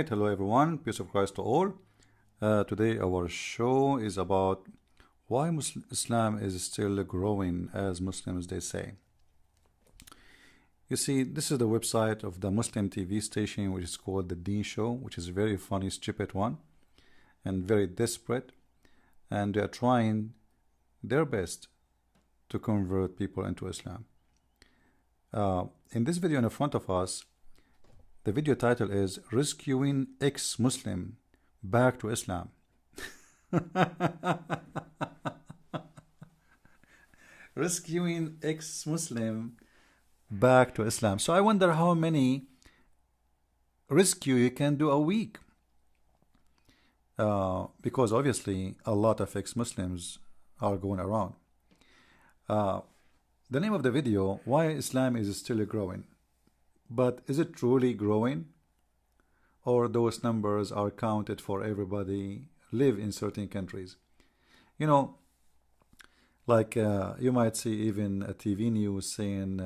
Alright, hello everyone, peace of Christ to all. Today our show is about why Islam is still growing as Muslims they say. You see, this is the website of the Muslim TV station which is called the Deen Show, which is a very funny, stupid one and very desperate, and they are trying their best to convert people into Islam. In this video in front of us, the video title is Rescuing Ex-Muslim Back to Islam. Rescuing ex-Muslim back to Islam. So I wonder how many rescue you can do a week. Because obviously a lot of ex-Muslims are going around. The name of the video, why Islam is still growing. But is it truly growing? Or those numbers are counted for everybody live in certain countries? You know, like you might see even a TV news saying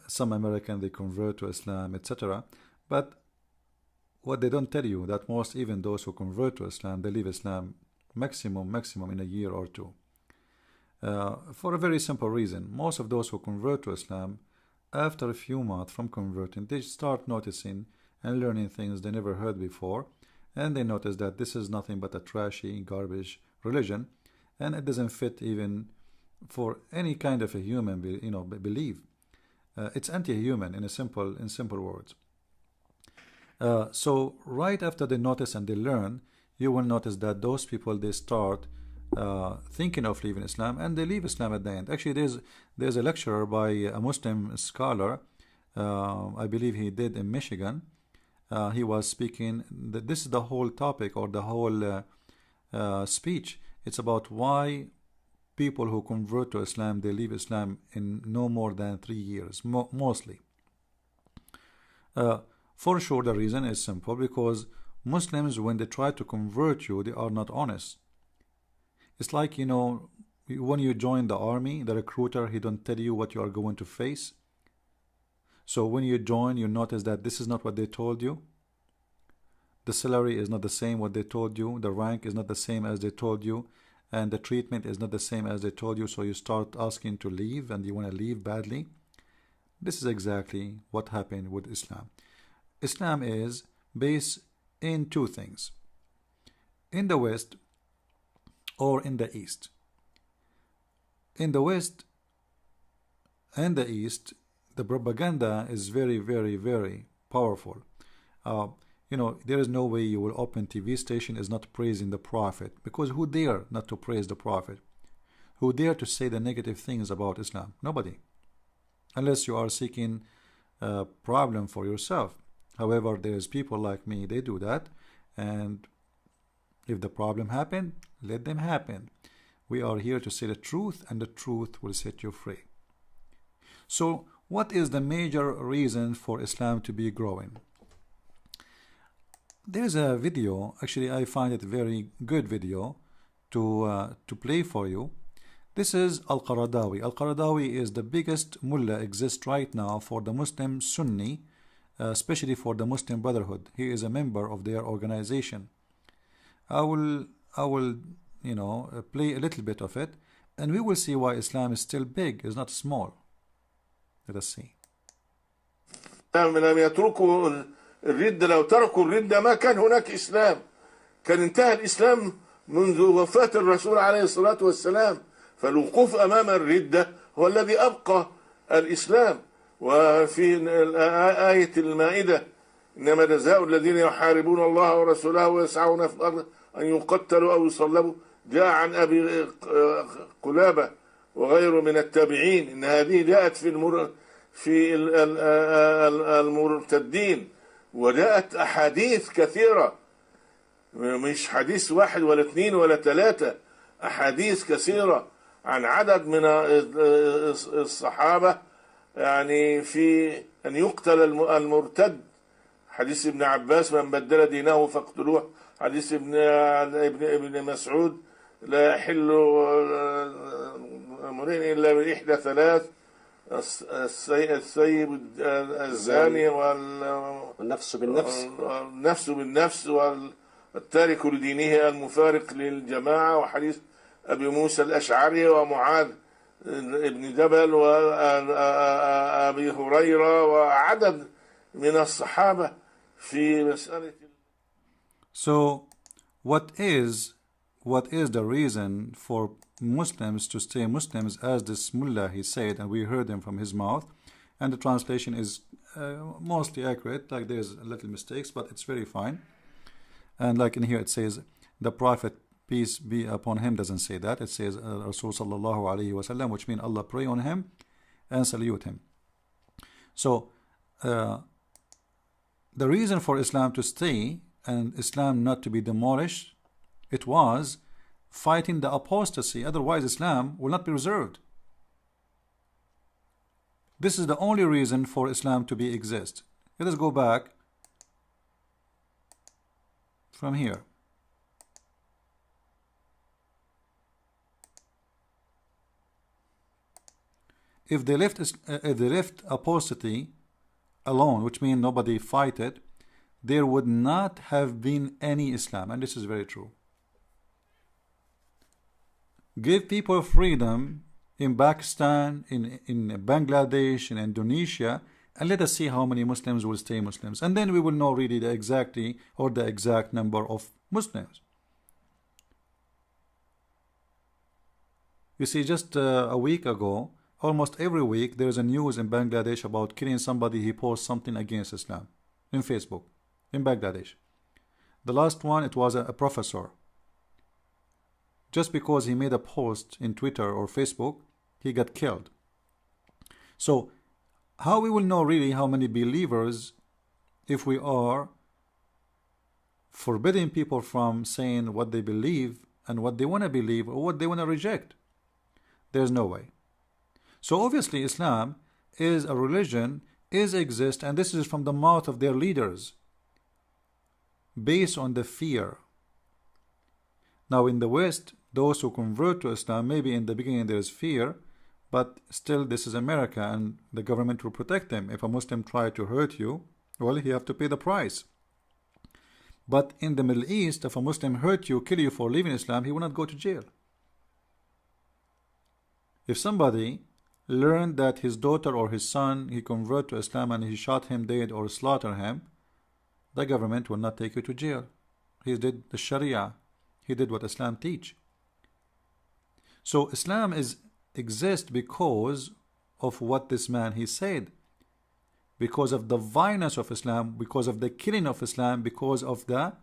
some American they convert to Islam, etc. But what they don't tell you that most even those who convert to Islam, they leave Islam maximum in a year or two. For a very simple reason. Most of those who convert to Islam, after a few months from converting, they start noticing and learning things they never heard before, and they notice that this is nothing but a trashy, garbage religion, and it doesn't fit even for any kind of a human, belief. It's anti-human in simple words. So right after they notice and they learn, you will notice that those people they start thinking of leaving Islam, and they leave Islam at the end. Actually, there's a lecturer by a Muslim scholar, I believe he did in Michigan. He was speaking that this is the whole topic or the whole speech. It's about why people who convert to Islam, they leave Islam in no more than 3 years, mostly. For sure, the reason is simple, because Muslims, when they try to convert you, they are not honest. It's like, you know, when you join the army, the recruiter, he don't tell you what you are going to face. So when you join, you notice that this is not what they told you. The salary is not the same what they told you. The rank is not the same as they told you. And the treatment is not the same as they told you. So you start asking to leave, and you want to leave badly. This is exactly what happened with Islam. Islam is based in two things. In the West or in the East. In the West and the East, the propaganda is very, very, very powerful. You know, there is no way you will open TV station is not praising the Prophet, because who dare not to praise the Prophet? Who dare to say the negative things about Islam? Nobody. Unless you are seeking a problem for yourself. However, there's people like me, they do that, and if the problem happen, let them happen. We are here to say the truth, and the truth will set you free. So, what is the major reason for Islam to be growing? There's a video, actually I find it a very good video to play for you. This is Al-Qaradawi. Al-Qaradawi is the biggest mullah exists right now for the Muslim Sunni, especially for the Muslim Brotherhood. He is a member of their organization. I will you know, play a little bit of it, and we will see why Islam is still big, is not small. Let us see. لم يتركوا الردة. لو تركوا الردة ما كان هناك إسلام. كان انتهى الإسلام منذ وفاة الرسول عليه الصلاة والسلام. فالوقوف أمام الردة هو الذي أبقى الإسلام. وفي آية المائدة إنما جزاء الذين يحاربون الله ورسوله ويسعون في الأرض أن يقتلوا أو يصلبوا. جاء عن أبي قلابة وغيره من التابعين إن هذه جاءت في المرتدين، وجاءت أحاديث كثيرة، مش حديث واحد ولا اثنين ولا ثلاثة، أحاديث كثيرة عن عدد من الصحابة يعني في أن يقتل المرتد. حديث ابن عباس من بدل دينه فاقتلوه. حديث ابن مسعود لا يحل امرئ إلا بإحدى ثلاث السيب الزاني والنفس بالنفس والنفس بالنفس والتارك لدينه المفارق للجماعة، وحديث أبي موسى الأشعري ومعاذ ابن جبل وأبي هريرة وعدد من الصحابة في مسألة. So what is the reason for Muslims to stay Muslims, as this mullah he said, and we heard him from his mouth, and the translation is mostly accurate, like there's little mistakes, but it's very fine. And like in here it says the Prophet, peace be upon him, doesn't say that. It says Rasul sallallahu alayhi wasallam, which means Allah pray on him and salute him. So the reason for Islam to stay and Islam not to be demolished, it was fighting the apostasy. Otherwise Islam will not be reserved. This is the only reason for Islam to be exist. Let us go back from here. If they left apostasy alone, which means nobody fight it, there would not have been any Islam, and this is very true. Give people freedom in Pakistan, in Bangladesh, in Indonesia, and let us see how many Muslims will stay Muslims, and then we will know really the exact number of Muslims. You see, just a week ago, almost every week there is a news in Bangladesh about killing somebody. He posts something against Islam in Facebook in Bangladesh. The last one, it was a professor. Just because he made a post in Twitter or Facebook, he got killed. So how we will know really how many believers if we are forbidding people from saying what they believe and what they want to believe or what they want to reject? There's no way. So obviously Islam is a religion, exists, and this is from the mouth of their leaders, based on the fear. Now in the West, those who convert to Islam, maybe in the beginning there is fear, but still this is America and the government will protect them. If a Muslim tries to hurt you, well, he have to pay the price. But in the Middle East, if a Muslim hurt you, kill you for leaving Islam, he will not go to jail. If somebody learned that his daughter or his son, he converted to Islam and he shot him dead or slaughtered him, the government will not take you to jail. He did the Sharia. He did what Islam teach. So Islam exists because of what this man he said, because of the violence of Islam, because of the killing of Islam, because of the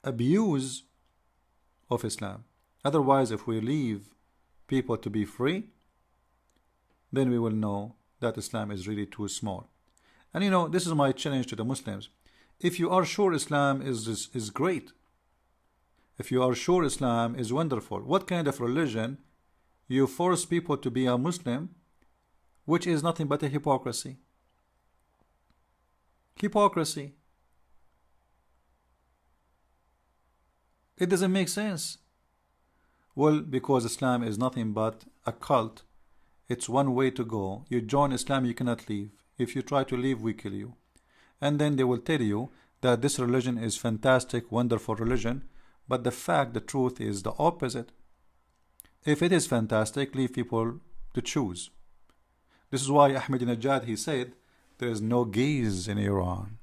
abuse of Islam. Otherwise, if we leave people to be free, then we will know that Islam is really too small. And you know, this is my challenge to the Muslims. If you are sure Islam is great, if you are sure Islam is wonderful, what kind of religion you force people to be a Muslim, which is nothing but a hypocrisy? Hypocrisy. It doesn't make sense. Well, because Islam is nothing but a cult. It's one way to go. You join Islam, you cannot leave. If you try to leave, we kill you. And then they will tell you that this religion is fantastic, wonderful religion, but the truth is the opposite. If it is fantastic, leave people to choose. This is why Ahmadinejad, he said, there is no gays in Iran,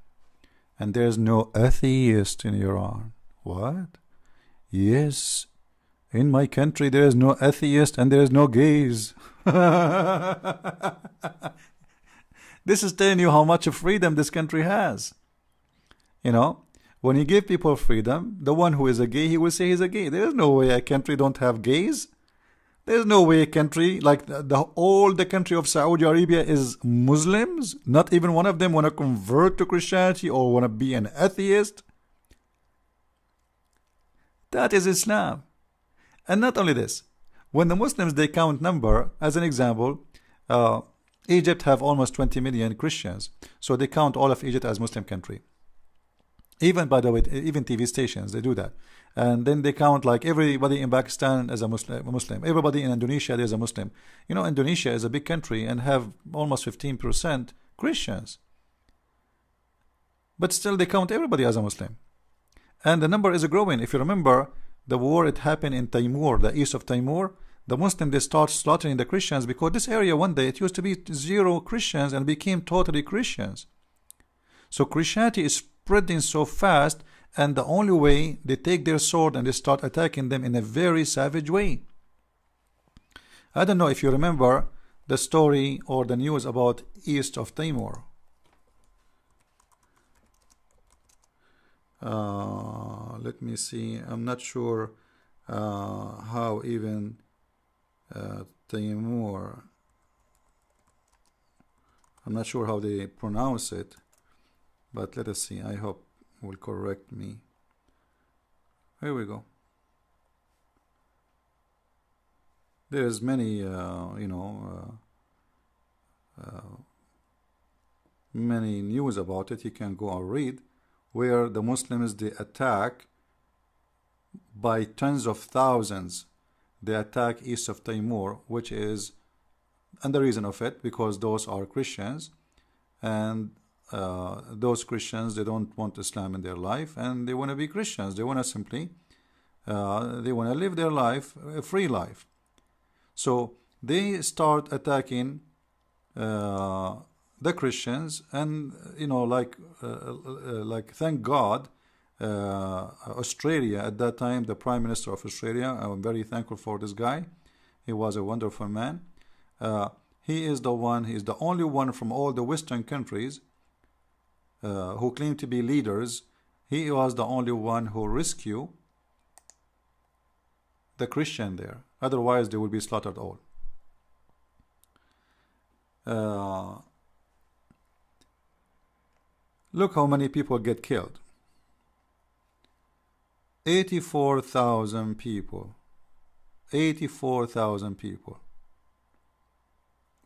and there is no atheist in Iran. What? Yes, in my country there is no atheist and there is no gays. This is telling you how much freedom this country has. You know, when you give people freedom, the one who is a gay, he will say he's a gay. There is no way a country don't have gays. There is no way a country like all the country of Saudi Arabia is Muslims. Not even one of them want to convert to Christianity or want to be an atheist. That is Islam. And not only this, when the Muslims, they count number, as an example, Egypt have almost 20 million Christians. So they count all of Egypt as Muslim country. Even, by the way, even TV stations, they do that. And then they count like everybody in Pakistan as a Muslim. Everybody in Indonesia, there's a Muslim. You know, Indonesia is a big country and have almost 15% Christians. But still they count everybody as a Muslim. And the number is growing. If you remember, the war, it happened in Timor, the east of Timor. The Muslims, they start slaughtering the Christians because this area one day, it used to be 0 Christians and became totally Christians. So Christianity is spreading so fast, and the only way, they take their sword and they start attacking them in a very savage way. I don't know if you remember the story or the news about east of Timor. Let me see. I'm not sure how even Timor. I'm not sure how they pronounce it, but let us see. I hope will correct me. Here we go. There's many, many news about it. You can go and read, where the Muslims, they attack by tens of thousands. They attack east of Timor, which is, and the reason of it, because those are Christians, and those Christians, they don't want Islam in their life, and they want to be Christians. They want to simply, they want to live their life, a free life. So they start attacking the Christians, and like thank God, Australia at that time, the Prime Minister of Australia, I'm very thankful for this guy. He was a wonderful man. He is the only one from all the Western countries who claim to be leaders. He was the only one who rescued the Christian there. Otherwise, they will be slaughtered all. Look how many people get killed. 84,000 people. 84,000 people.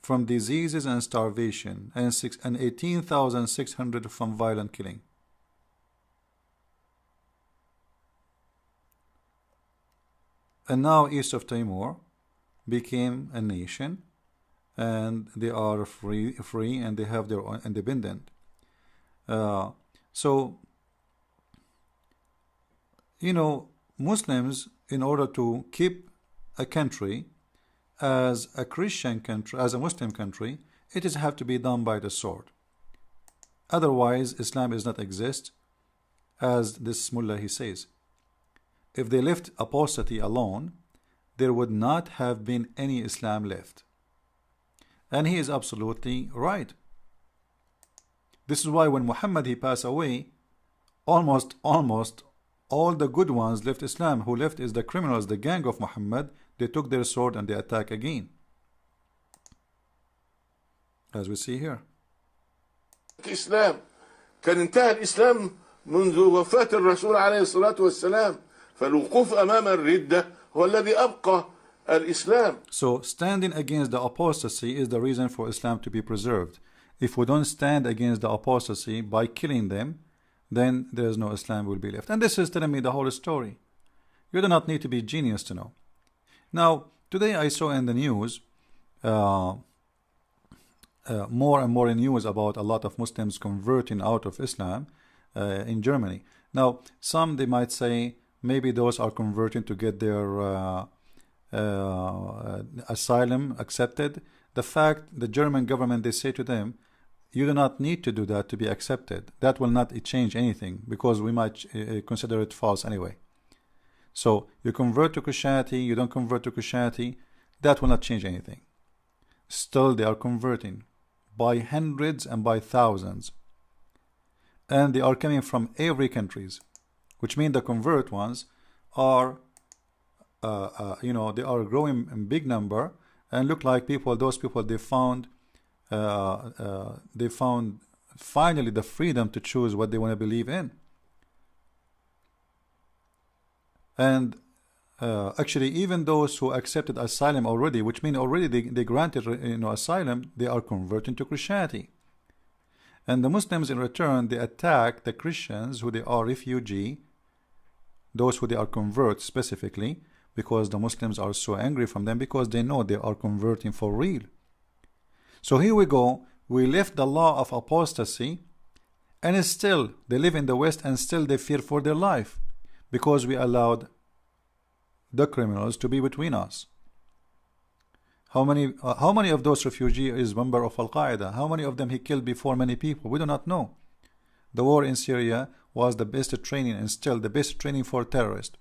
From diseases and starvation, and 18,600 from violent killing. And now east of Timor became a nation, and they are free, and they have their own independent. So, Muslims, in order to keep a country as a Christian country, as a Muslim country, it is have to be done by the sword. Otherwise, Islam does not exist, as this mullah he says. If they left apostasy alone, there would not have been any Islam left. And he is absolutely right. This is why when Muhammad he passed away, almost all the good ones left Islam. Who left is the criminals, the gang of Muhammad. They took their sword and they attack again, as we see here. الإسلام كان انتهى الإسلام منذ وفاة الرسول عليه الصلاة والسلام، فالوقوف أمام الردة هو الذي أبقى الإسلام. So standing against the apostasy is the reason for Islam to be preserved. If we don't stand against the apostasy by killing them, then there is no Islam will be left. And this is telling me the whole story. You do not need to be genius to know. Now, today I saw in the news more and more news about a lot of Muslims converting out of Islam in Germany. Now, some they might say maybe those are converting to get their asylum accepted. The fact the German government, they say to them, you do not need to do that to be accepted. That will not change anything, because we might consider it false anyway. So you convert to Christianity, you don't convert to Christianity, that will not change anything. Still they are converting by hundreds and by thousands. And they are coming from every countries, which means the convert ones are, they are growing in big number, and look like those people, they found finally the freedom to choose what they want to believe in. And actually, even those who accepted asylum already, which means already they granted asylum, they are converting to Christianity. And the Muslims in return, they attack the Christians who they are refugee, those who they are convert specifically, because the Muslims are so angry from them because they know they are converting for real. So here we go, we left the law of apostasy, and still they live in the West and still they fear for their life because we allowed the criminals to be between us. How many of those refugees is member of Al-Qaeda? How many of them he killed before many people? We do not know. The war in Syria was the best training and still the best training for terrorists.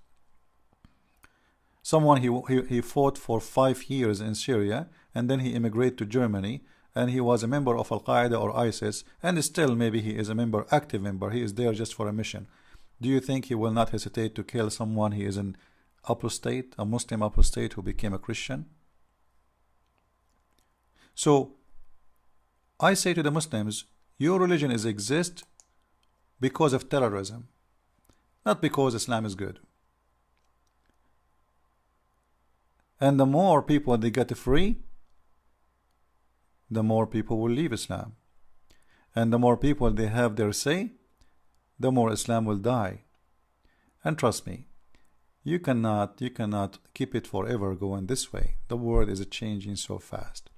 Someone he fought for 5 years in Syria and then he immigrated to Germany and he was a member of Al-Qaeda or ISIS and still maybe he is a member, active member. He is there just for a mission. Do you think he will not hesitate to kill someone he is an apostate, a Muslim apostate who became a Christian? So I say to the Muslims, your religion exists because of terrorism, not because Islam is good. And the more people they get free, the more people will leave Islam. And the more people they have their say, the more Islam will die. And trust me, you cannot keep it forever going this way. The world is changing so fast.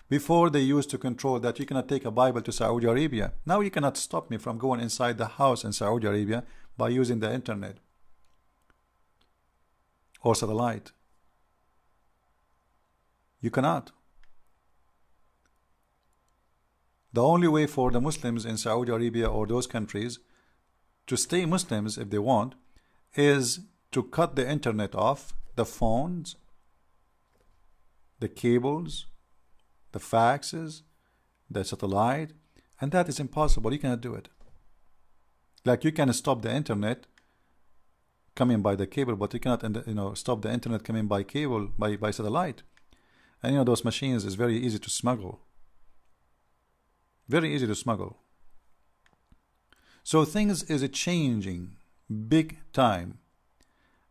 Before they used to control that you cannot take a Bible to Saudi Arabia. Now you cannot stop me from going inside the house in Saudi Arabia by using the internet or satellite. You cannot. The only way for the Muslims in Saudi Arabia or those countries to stay Muslims if they want is to cut the internet off, the phones, the cables, the faxes, the satellite, and that is impossible. You cannot do it. Like you can stop the internet coming by the cable, but you cannot stop the internet coming by cable, by satellite. And those machines is very easy to smuggle. Very easy to smuggle. So things is changing big time.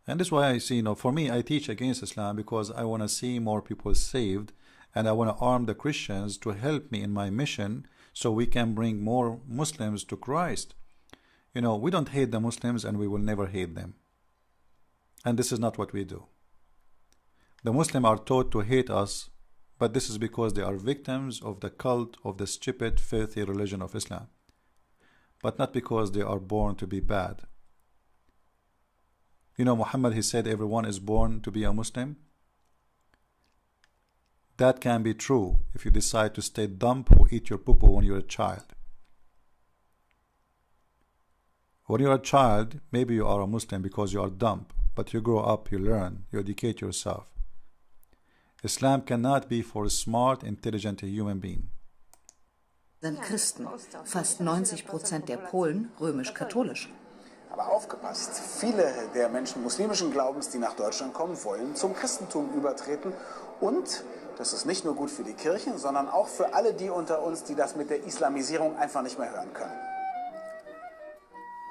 And that's why I see, for me, I teach against Islam because I want to see more people saved. And I want to arm the Christians to help me in my mission so we can bring more Muslims to Christ. We don't hate the Muslims and we will never hate them. And this is not what we do. The Muslims are taught to hate us, but this is because they are victims of the cult of the stupid, filthy religion of Islam. But not because they are born to be bad. Muhammad, he said everyone is born to be a Muslim. That can be true if you decide to stay dumb or eat your poo-poo when you're a child. When you're a child, maybe you are a Muslim because you are dumb, but you grow up, you learn, you educate yourself. Islam cannot be for a smart, intelligent human being. Sind Christen, fast 90% der Polen römisch-katholisch. Aber aufgepasst, viele der Menschen muslimischen Glaubens, die nach Deutschland kommen wollen, zum Christentum übertreten. Und das ist nicht nur gut für die Kirchen, sondern auch für alle die unter uns, die das mit der Islamisierung einfach nicht mehr hören können.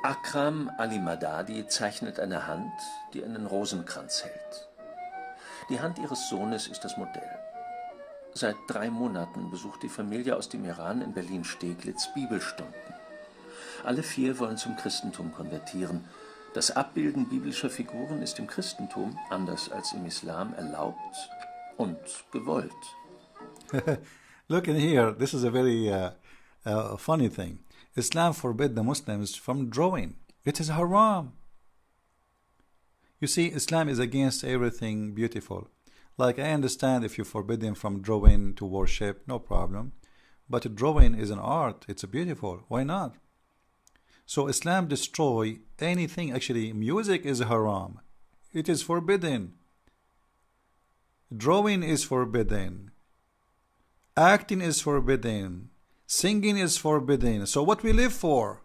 Akram Ali Madadi zeichnet eine Hand, die einen Rosenkranz hält. Die Hand ihres Sohnes ist das Modell. Seit 3 Monaten besucht die Familie aus dem Iran in Berlin-Steglitz Bibelstunden. Alle 4 wollen zum Christentum konvertieren. Das Abbilden biblischer Figuren ist im Christentum, anders als im Islam, erlaubt und gewollt. Look in here, this is a very funny thing. Islam forbid the Muslims from drawing. It is haram. You see, Islam is against everything beautiful. Like, I understand if you forbid them from drawing to worship, no problem. But drawing is an art. It's beautiful. Why not? So Islam destroy anything. Actually, music is haram. It is forbidden. Drawing is forbidden. Acting is forbidden. Singing is forbidden. So what we live for?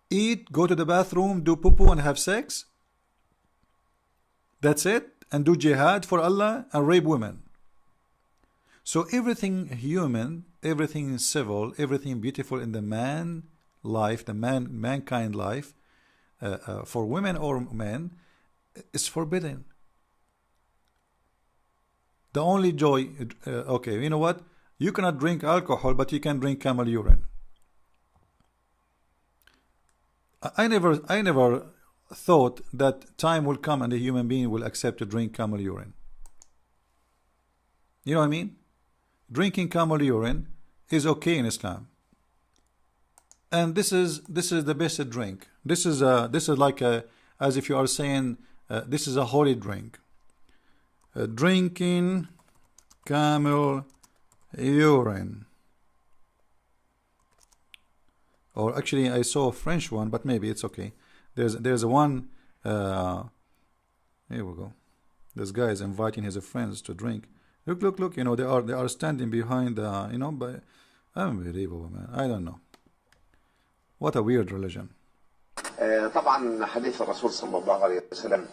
Eat, go to the bathroom, do poo-poo and have sex? That's it? And do jihad for Allah and rape women. So everything human, everything civil, everything beautiful in the man life, the mankind life, for women or men, is forbidden. The only joy, okay, you know what? You cannot drink alcohol, but you can drink camel urine. I never thought that time will come and a human being will accept to drink camel urine. You know what I mean? Drinking camel urine is okay in Islam, and this is the best drink. This is like as if you are saying this is a holy drink. Drinking camel urine. Or actually, I saw a French one, but maybe it's okay. There's a one. Here we go. This guy is inviting his friends to drink. Look. You know, they are standing behind. You know, by unbelievable, man. I don't know. What a weird religion. طبعا حديث الرسول صلى الله عليه وسلم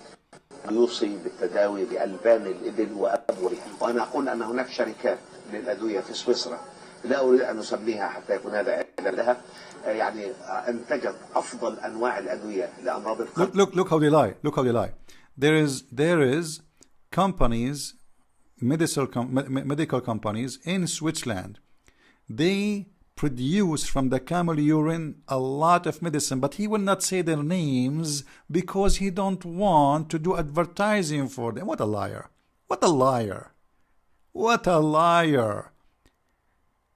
يوصي بالتداوي بألبان الإبل وأبورها، وأنا أقول أن هناك شركات للأدوية في سويسرا لا أريد أن أسميها حتى يكون هذا إعلانها، يعني أنتجت أفضل أنواع الأدوية لأمراض القلب. Look how they lie. Look how they lie. There is companies, medical companies in Switzerland. They produce from the camel urine a lot of medicine, but he will not say their names because he don't want to do advertising for them. What a liar. What a liar. What a liar.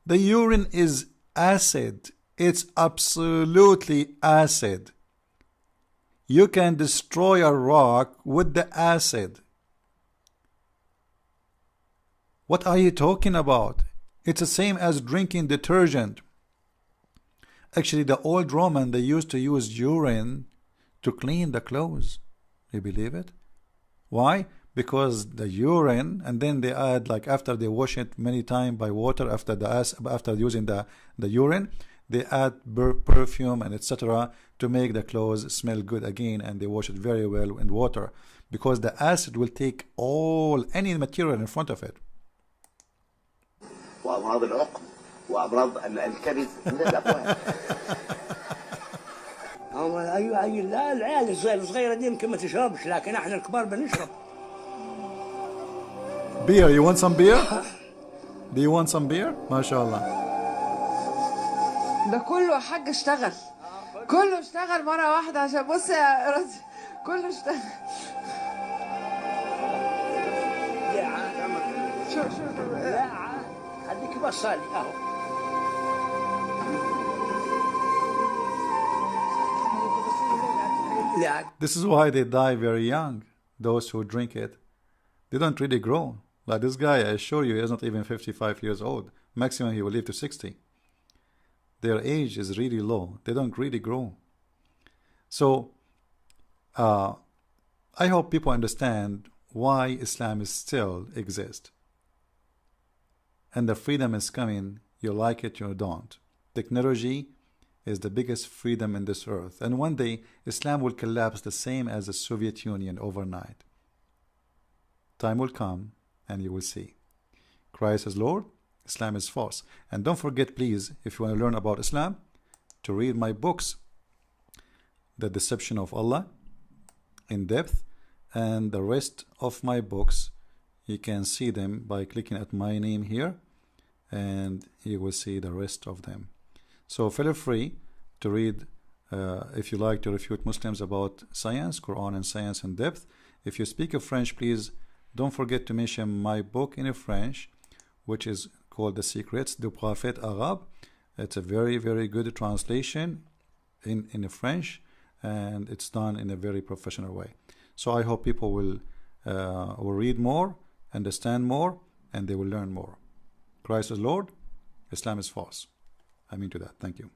The urine is acid. It's absolutely acid. You can destroy a rock with the acid. What are you talking about? It's the same as drinking detergent. Actually, the old Roman, they used to use urine to clean the clothes. You believe it? Why? Because the urine, and then they add, like after they wash it many times by water, after using the urine, they add perfume and etc. to make the clothes smell good again, and they wash it very well in water because the acid will take any material in front of it. وأمراض العقم وأمراض الكبد من الأبواب. أيوة لا العيال الصغيرة دي يمكن ما تشربش لكن احنا الكبار بنشرب. Beer, you want some beer? Do you want some beer? ما شاء الله. ده كله يا حاج اشتغل. كله اشتغل مرة واحدة عشان بص يا رازي كله اشتغل. شوف لا هديك بصالي اهو. This is why they die very young. Those who drink it, they don't really grow. Like this guy, I assure you, is not even 55 years old. Maximum he will live to 60. Their age is really low. They don't really grow. So, I hope people understand why Islam is still exists. And the freedom is coming. You like it, you don't. Technology is the biggest freedom in this earth. And one day, Islam will collapse the same as the Soviet Union overnight. Time will come and you will see. Christ is Lord, Islam is false. And don't forget, please, if you want to learn about Islam, to read my books, The Deception of Allah, in depth, and the rest of my books. You can see them by clicking at my name here, and you will see the rest of them. So feel free to read, if you like to refute Muslims about science, Quran and science in depth. If you speak of French, please don't forget to mention my book in French, which is called The Secrets du Prophète Arabe. It's a very, very good translation in French, and it's done in a very professional way. So I hope people will read more, understand more, and they will learn more. Christ is Lord, Islam is false. I mean to that. Thank you.